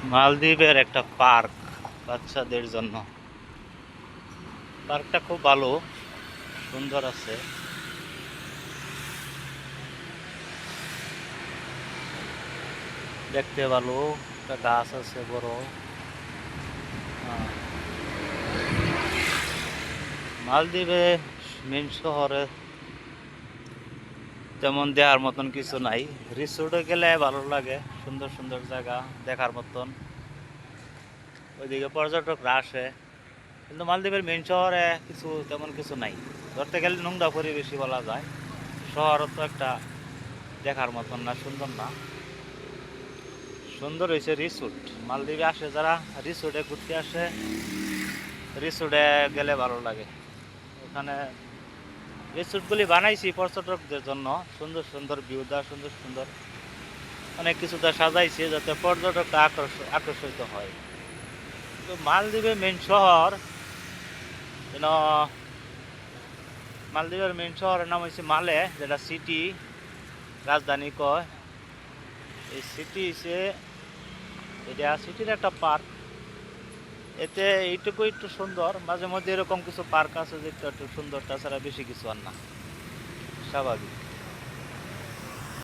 মালদ্বীপের একটা পার্ক বাচ্চাদের জন্য। পার্কটা খুব ভালো, সুন্দর আছে। দেখতে ভালো, একটা গাছ আছে বড়। মালদ্বীপে মেন শহরে তেমন দেওয়ার মতন কিছু নাই। রিসোর্টে গেলে ভালো লাগে, সুন্দর সুন্দর জায়গা দেখার মতন। ওইদিকে পর্যটকরা আসে, কিন্তু মালদ্বীপের মেন শহরে তেমন কিছু নাই। ধরতে গেলে নোংরা পরিবেশই বলা যায়। শহরও তো একটা দেখার মতন না, সুন্দর না। সুন্দর হয়েছে রিসোর্ট। মালদ্বীপে আসে যারা, রিসোর্টে ঘুরতে আসে, রিসোর্টে গেলে ভালো লাগে। ওখানে রিসোর্টগুলি বানাইছি পর্যটকদের জন্য, সুন্দর সুন্দর ভিউ দেওয়া, সুন্দর সুন্দর অনেক কিছুটা সাজাইছে যাতে পর্যটকরা আকর্ষিত হয়। তো মালদ্বীপের মেন শহর যেন, মালদ্বীপের মেন শহরের নাম হচ্ছে মালে, যেটা সিটি রাজধানী কয়। এই সিটি হচ্ছে, এটা সিটির একটা পার্ক। এতে এইটুকু একটু সুন্দর, মাঝে মধ্যে এরকম কিছু পার্ক আছে যেটা একটু সুন্দর, তাছাড়া বেশি কিছু আর না, স্বাভাবিক।